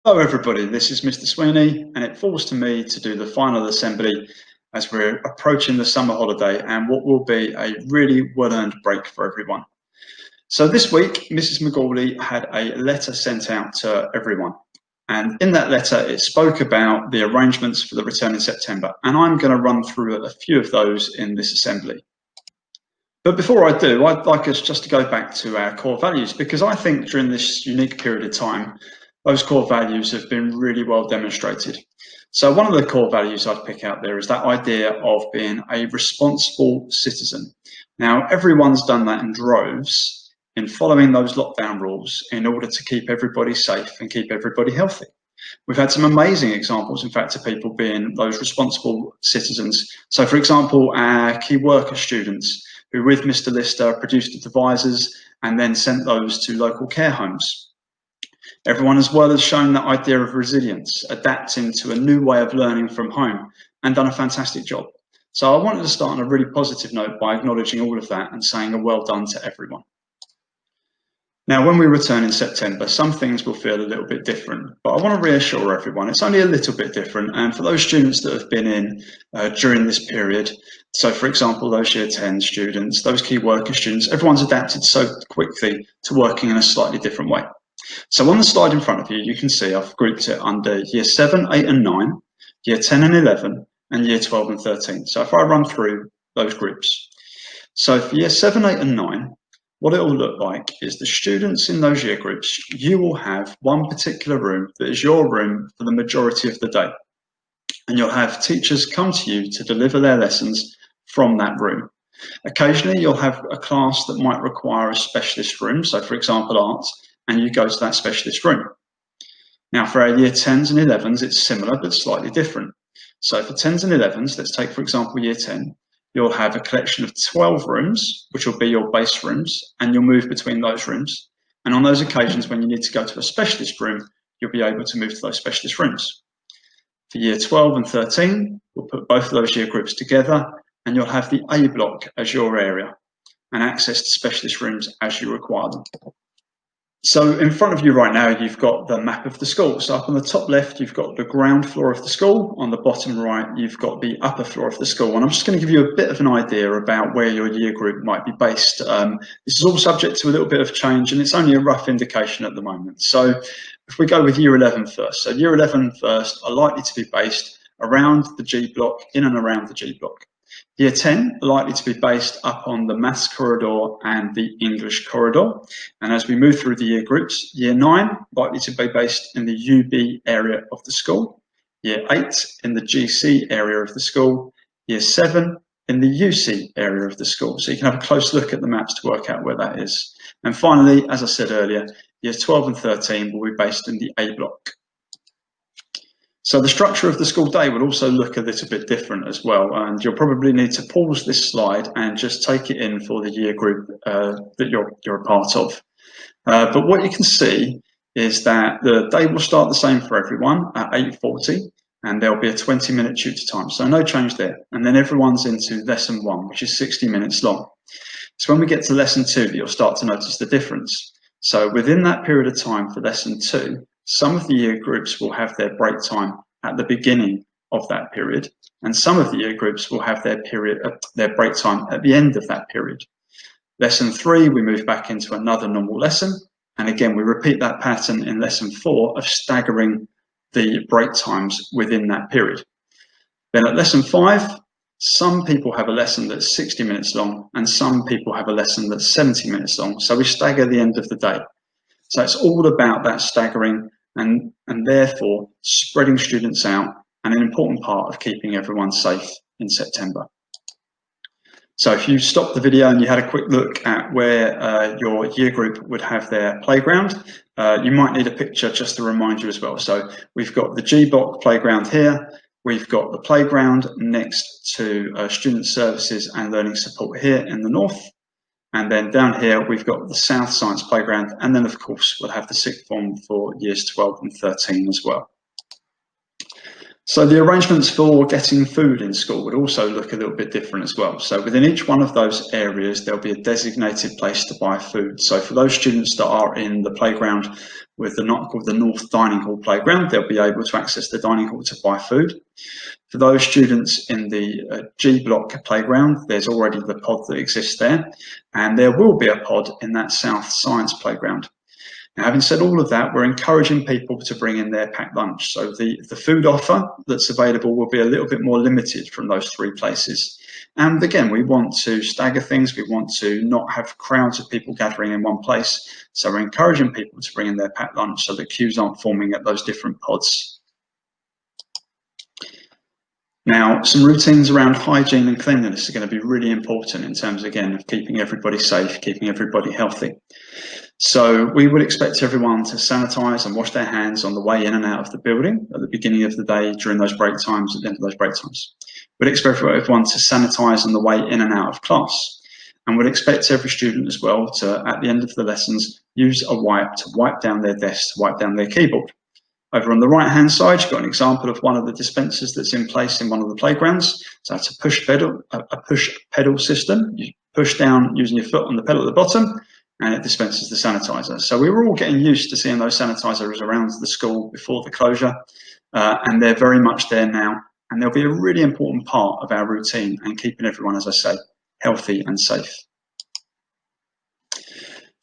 Hello everybody, this is Mr. Sweeney and it falls to me to do the final assembly as we're approaching the summer holiday and what will be a really well-earned break for everyone. So this week, Mrs. McGawley had a letter sent out to everyone, and in that letter it spoke about the arrangements for the return in September, and I'm going to run through a few of those in this assembly. But before I do, I'd like us just to go back to our core values, because I think during this unique period of time, those core values have been really well demonstrated. So one of the core values I'd pick out there is that idea of being a responsible citizen. Now, everyone's done that in droves in following those lockdown rules in order to keep everybody safe and keep everybody healthy. We've had some amazing examples, in fact, of people being those responsible citizens. So, for example, our key worker students who, with Mr. Lister, produced the devisors and then sent those to local care homes. Everyone as well has shown that idea of resilience, adapting to a new way of learning from home, and done a fantastic job. So I wanted to start on a really positive note by acknowledging all of that and saying a well done to everyone. Now, when we return in September, some things will feel a little bit different, but I want to reassure everyone it's only a little bit different. And for those students that have been in during this period, so for example, those year 10 students, those key worker students, everyone's adapted so quickly to working in a slightly different way. So on the slide in front of you, you can see I've grouped it under year 7, 8 and 9, year 10 and 11, and year 12 and 13. So if I run through those groups. So for year 7, 8 and 9, what it will look like is the students in those year groups, you will have one particular room that is your room for the majority of the day. And you'll have teachers come to you to deliver their lessons from that room. Occasionally, you'll have a class that might require a specialist room. So for example, arts, and you go to that specialist room. Now for our year 10s and 11s, it's similar, but slightly different. So for 10s and 11s, let's take, for example, year 10, you'll have a collection of 12 rooms, which will be your base rooms, and you'll move between those rooms. And on those occasions when you need to go to a specialist room, you'll be able to move to those specialist rooms. For year 12 and 13, we'll put both of those year groups together, and you'll have the A block as your area and access to specialist rooms as you require them. So in front of you right now, you've got the map of the school. So up on the top left, you've got the ground floor of the school. On the bottom right, you've got the upper floor of the school. And I'm just going to give you a bit of an idea about where your year group might be based. This is all subject to a little bit of change, and it's only a rough indication at the moment. So if we go with year 11 first. So year 11 first are likely to be based around the G block, in and around the G block. Year 10 are likely to be based up on the Maths corridor and the English corridor. And as we move through the year groups, year 9 likely to be based in the UB area of the school, year 8 in the GC area of the school, year 7 in the UC area of the school. So you can have a close look at the maps to work out where that is. And finally, as I said earlier, years 12 and 13 will be based in the A block. So the structure of the school day will also look a little bit different as well, and you'll probably need to pause this slide and just take it in for the year group that you're a part of. But what you can see is that the day will start the same for everyone at 8:40, and there'll be a 20-minute tutor time, so no change there. And then everyone's into lesson 1, which is 60 minutes long. So when we get to lesson 2, you'll start to notice the difference. So within that period of time for lesson 2, some of the year groups will have their break time at the beginning of that period, and some of the year groups will have their break time at the end of that period. Lesson 3, we move back into another normal lesson, and again we repeat that pattern in lesson 4 of staggering the break times within that period. Then at lesson 5, some people have a lesson that's 60 minutes long, and some people have a lesson that's 70 minutes long, so we stagger the end of the day. So it's all about that staggering and therefore spreading students out, and an important part of keeping everyone safe in September. So if you stopped the video and you had a quick look at where your year group would have their playground, you might need a picture just to remind you as well. So we've got the G block playground here, we've got the playground next to student services and learning support here in the north. And then down here, we've got the South Science Playground. And then, of course, we'll have the sixth form for years 12 and 13 as well. So the arrangements for getting food in school would also look a little bit different as well. So within each one of those areas, there'll be a designated place to buy food. So for those students that are in the playground with the not called the North Dining Hall playground, they'll be able to access the dining hall to buy food. For those students in the G block playground, there's already the pod that exists there, and there will be a pod in that South Science playground. Now, having said all of that, we're encouraging people to bring in their packed lunch. So the food offer that's available will be a little bit more limited from those three places. And again, we want to stagger things. We want to not have crowds of people gathering in one place. So we're encouraging people to bring in their packed lunch so that queues aren't forming at those different pods. Now, some routines around hygiene and cleanliness are going to be really important in terms, again, of keeping everybody safe, keeping everybody healthy. So we would expect everyone to sanitize and wash their hands on the way in and out of the building at the beginning of the day, during those break times, at the end of those break times. We'd expect everyone to sanitize on the way in and out of class. And we'd expect every student as well to, at the end of the lessons, use a wipe to wipe down their desk, to wipe down their keyboard. Over on the right-hand side, you've got an example of one of the dispensers that's in place in one of the playgrounds. So it's a push pedal system. You push down using your foot on the pedal at the bottom, and it dispenses the sanitizer. So we were all getting used to seeing those sanitizers around the school before the closure, and they're very much there now. And they'll be a really important part of our routine and keeping everyone, as I say, healthy and safe.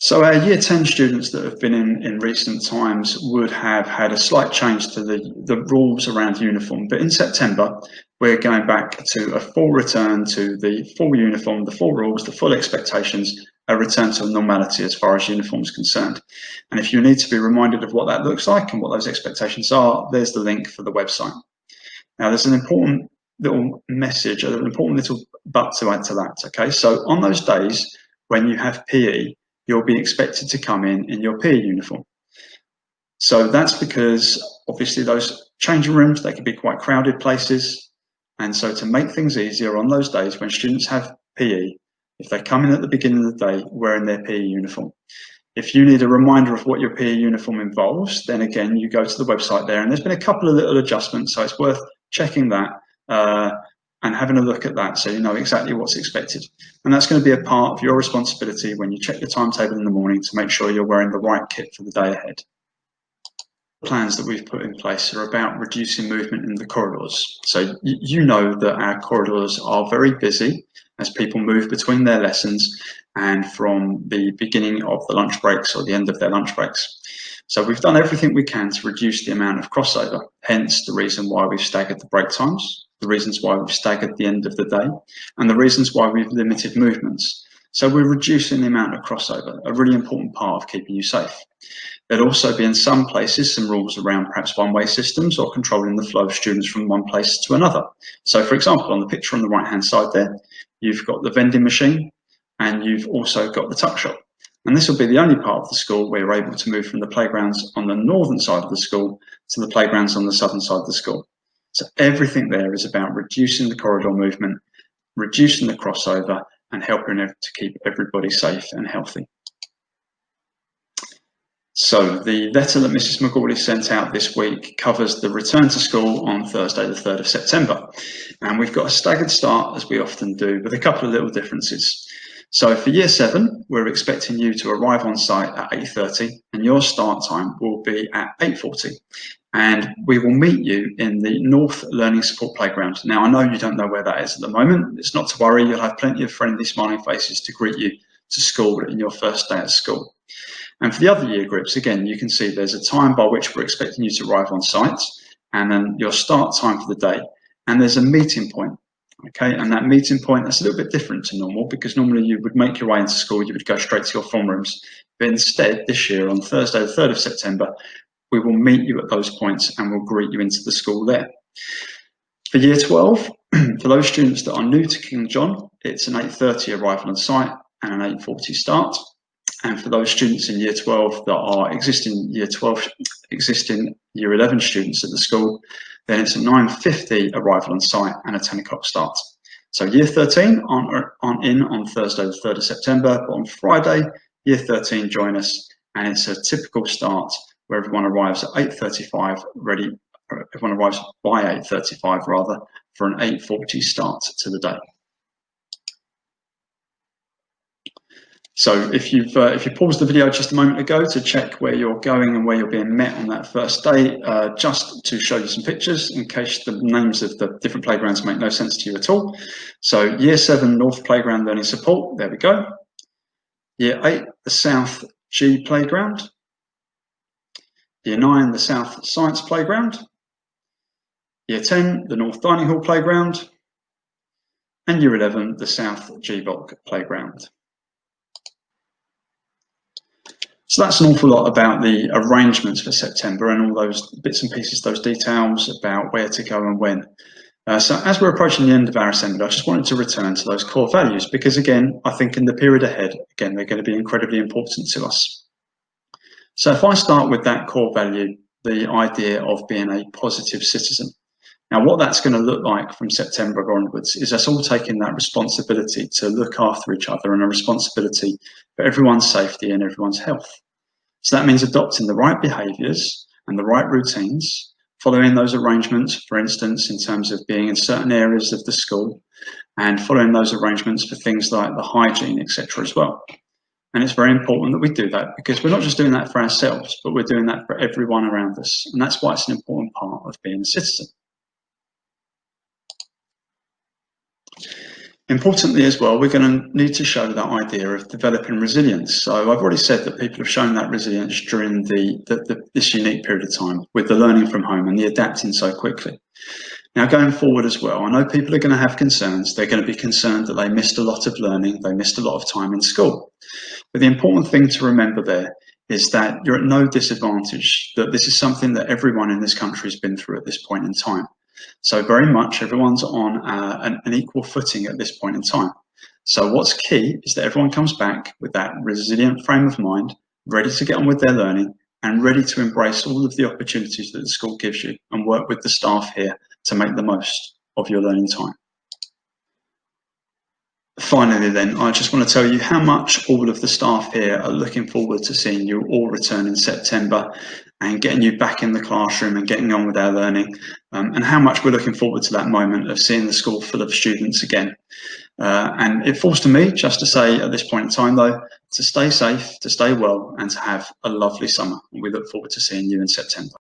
So our Year 10 students that have been in recent times would have had a slight change to the rules around uniform. But in September, we're going back to a full return to the full uniform, the full rules, the full expectations, a return to normality as far as uniform is concerned. And if you need to be reminded of what that looks like and what those expectations are, there's the link for the website. Now, there's an important little message, an important little but to add to that, okay? So on those days when you have PE, you'll be expected to come in your PE uniform. So that's because obviously those changing rooms, they can be quite crowded places. And so to make things easier on those days when students have PE, if they come in at the beginning of the day wearing their PE uniform. If you need a reminder of what your PE uniform involves, then again, you go to the website there, and there's been a couple of little adjustments, so it's worth checking that and having a look at that so you know exactly what's expected. And that's going to be a part of your responsibility when you check the timetable in the morning to make sure you're wearing the right kit for the day ahead. The plans that we've put in place are about reducing movement in the corridors. So you know that our corridors are very busy as people move between their lessons and from the beginning of the lunch breaks or the end of their lunch breaks. So we've done everything we can to reduce the amount of crossover, hence the reason why we've staggered the break times, the reasons why we've staggered the end of the day, and the reasons why we've limited movements. So we're reducing the amount of crossover, a really important part of keeping you safe. There'll also be in some places some rules around perhaps one-way systems or controlling the flow of students from one place to another. So for example, on the picture on the right-hand side there, you've got the vending machine and you've also got the tuck shop. And this will be the only part of the school where you're able to move from the playgrounds on the northern side of the school to the playgrounds on the southern side of the school. So everything there is about reducing the corridor movement, reducing the crossover, and helping to keep everybody safe and healthy. So the letter that Mrs. McGauley sent out this week covers the return to school on Thursday, the 3rd of September. And we've got a staggered start, as we often do, with a couple of little differences. So for Year 7, we're expecting you to arrive on site at 8:30, and your start time will be at 8:40. And we will meet you in the North Learning Support Playground. Now, I know you don't know where that is at the moment. It's not to worry. You'll have plenty of friendly, smiling faces to greet you to school in your first day at school. And for the other year groups, again, you can see there's a time by which we're expecting you to arrive on site, and then your start time for the day. And there's a meeting point, okay? And that meeting point, that's a little bit different to normal, because normally you would make your way into school, you would go straight to your form rooms. But instead, this year, on Thursday, the 3rd of September, we will meet you at those points and we'll greet you into the school there. For Year 12, for those students that are new to King John, it's an 8:30 arrival on site and an 8:40 start. And for those students in Year 12 that are existing Year 11 students at the school, then it's a 9:50 arrival on site and a 10 o'clock start. So Year 13 on in on Thursday, the 3rd of September, but on Friday, Year 13 join us, and it's a typical start where everyone arrives at 8:35, ready everyone arrives by 8:35 rather, for an 8:40 start to the day. So if you paused the video just a moment ago to check where you're going and where you're being met on that first day, just to show you some pictures in case the names of the different playgrounds make no sense to you at all. So Year 7 North Playground Learning Support, there we go. Year 8, the South G Playground. Year 9, the South Science Playground. Year 10, the North Dining Hall Playground. And Year 11, the South G Block Playground. So that's an awful lot about the arrangements for September and all those bits and pieces, those details about where to go and when. So as we're approaching the end of our assembly, I just wanted to return to those core values because, again, I think in the period ahead, again, they're going to be incredibly important to us. So if I start with that core value, the idea of being a positive citizen. Now, what that's going to look like from September onwards is us all taking that responsibility to look after each other and a responsibility for everyone's safety and everyone's health. So that means adopting the right behaviours and the right routines, following those arrangements, for instance, in terms of being in certain areas of the school, and following those arrangements for things like the hygiene, etc. as well. And it's very important that we do that because we're not just doing that for ourselves, but we're doing that for everyone around us. And that's why it's an important part of being a citizen. Importantly as well, we're going to need to show that idea of developing resilience. So I've already said that people have shown that resilience during this unique period of time with the learning from home and the adapting so quickly. Now going forward as well, I know people are going to have concerns. They're going to be concerned that they missed a lot of learning, they missed a lot of time in school. But the important thing to remember there is that you're at no disadvantage, that this is something that everyone in this country has been through at this point in time. So very much everyone's on an equal footing at this point in time. So what's key is that everyone comes back with that resilient frame of mind, ready to get on with their learning and ready to embrace all of the opportunities that the school gives you and work with the staff here to make the most of your learning time. Finally then, I just want to tell you how much all of the staff here are looking forward to seeing you all return in September and getting you back in the classroom and getting on with our learning, and how much we're looking forward to that moment of seeing the school full of students again. And it falls to me just to say at this point in time though, to stay safe, to stay well and to have a lovely summer. And we look forward to seeing you in September.